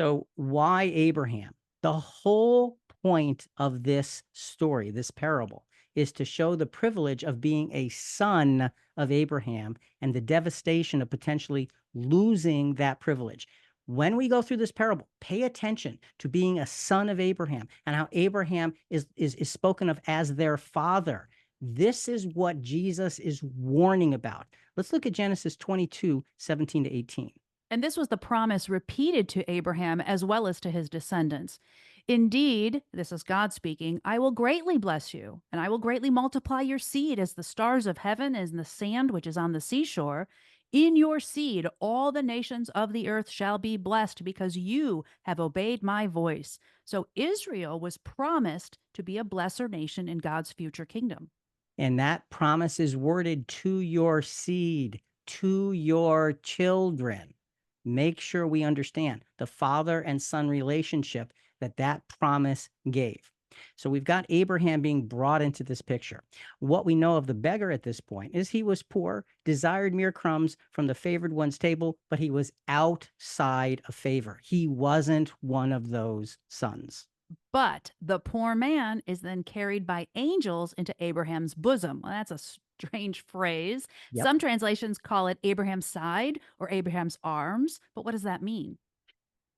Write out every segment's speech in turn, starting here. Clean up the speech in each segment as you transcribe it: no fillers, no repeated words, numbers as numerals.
So why Abraham? The whole point of this story, this parable, is to show the privilege of being a son of Abraham and the devastation of potentially losing that privilege. When we go through this parable, pay attention to being a son of Abraham and how Abraham is spoken of as their father. This is what Jesus is warning about. Let's look at Genesis 22:17-18. And this was the promise repeated to Abraham as well as to his descendants. Indeed, this is God speaking, I will greatly bless you, and I will greatly multiply your seed as the stars of heaven and the sand which is on the seashore. In your seed, all the nations of the earth shall be blessed because you have obeyed my voice. So Israel was promised to be a blesser nation in God's future kingdom. And that promise is worded to your seed, to your children. Make sure we understand the father and son relationship that that promise gave. So we've got Abraham being brought into this picture. What we know of the beggar at this point is he was poor, desired mere crumbs from the favored one's table, but he was outside of favor. He wasn't one of those sons. But the poor man is then carried by angels into Abraham's bosom. Well, that's a strange phrase. Yep. Some translations call it Abraham's side or Abraham's arms. But what does that mean?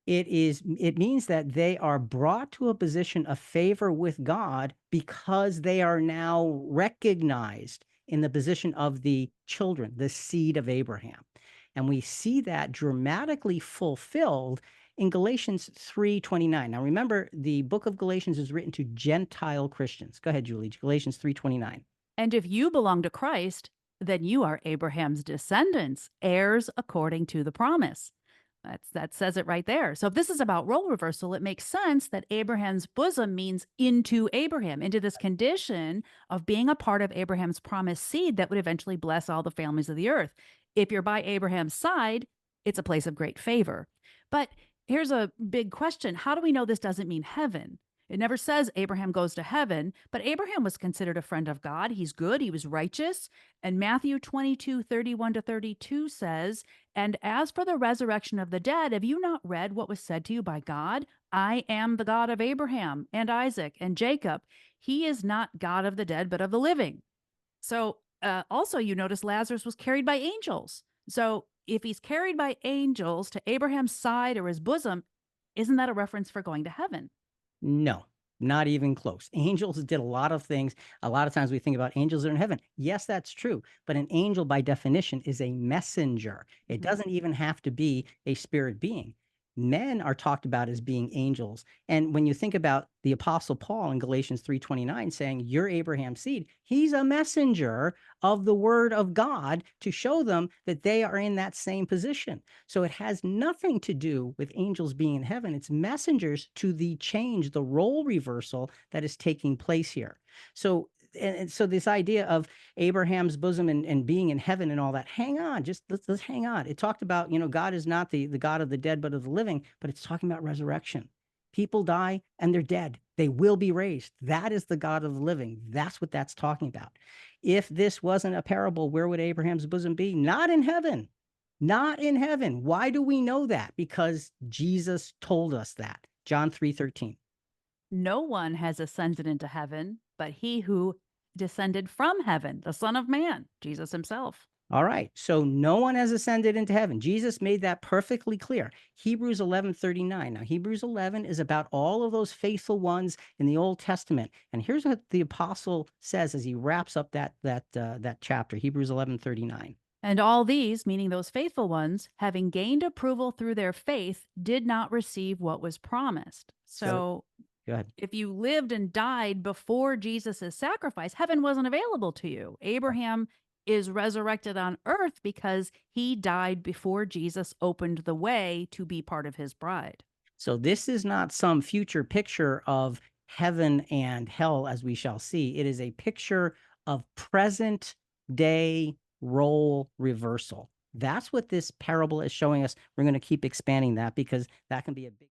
It means that they are brought to a position of favor with God because they are now recognized in the position of the children, the seed of Abraham. And we see that dramatically fulfilled in Galatians 3:29. Now remember, the book of Galatians is written to Gentile Christians. Go ahead, Julie. Galatians 3:29. And if you belong to Christ, then you are Abraham's descendants, heirs according to the promise. That says it right there. So if this is about role reversal, it makes sense that Abraham's bosom means into Abraham, into this condition of being a part of Abraham's promised seed that would eventually bless all the families of the earth. If you're by Abraham's side, it's a place of great favor. But here's a big question. How do we know this doesn't mean heaven? It never says Abraham goes to heaven, but Abraham was considered a friend of God. He's good, he was righteous. And Matthew 22:31-32 says, and as for the resurrection of the dead, have you not read what was said to you by God? I am the God of Abraham and Isaac and Jacob. He is not God of the dead, but of the living. So, also, you notice Lazarus was carried by angels. So, if he's carried by angels to Abraham's side or his bosom, isn't that a reference for going to heaven? No, not even close. Angels did a lot of things. A lot of times we think about angels that are in heaven. Yes, that's true. But an angel, by definition, is a messenger. It Mhm. doesn't even have to be a spirit being. Men are talked about as being angels. And when you think about the Apostle Paul in Galatians 3:29 saying, you're Abraham's seed, he's a messenger of the word of God to show them that they are in that same position. So it has nothing to do with angels being in heaven. It's messengers to the change, the role reversal that is taking place here. So and so this idea of Abraham's bosom and being in heaven and all that, hang on, just let's hang on. It talked about, God is not the God of the dead, but of the living, but it's talking about resurrection. People die and they're dead. They will be raised. That is the God of the living. That's what that's talking about. If this wasn't a parable, where would Abraham's bosom be? Not in heaven. Not in heaven. Why do we know that? Because Jesus told us that. John 3:13. No one has ascended into heaven, but he who descended from heaven, the Son of Man, Jesus himself. All right. So no one has ascended into heaven. Jesus made that perfectly clear. Hebrews 11:39. Now, Hebrews 11 is about all of those faithful ones in the Old Testament. And here's what the apostle says as he wraps up that chapter, Hebrews 11:39. And all these, meaning those faithful ones, having gained approval through their faith, did not receive what was promised. So So go ahead. if you lived and died before Jesus' sacrifice, heaven wasn't available to you. Abraham is resurrected on earth because he died before Jesus opened the way to be part of his bride. So this is not some future picture of heaven and hell as we shall see. It is a picture of present day role reversal. That's what this parable is showing us. We're going to keep expanding that because that can be a big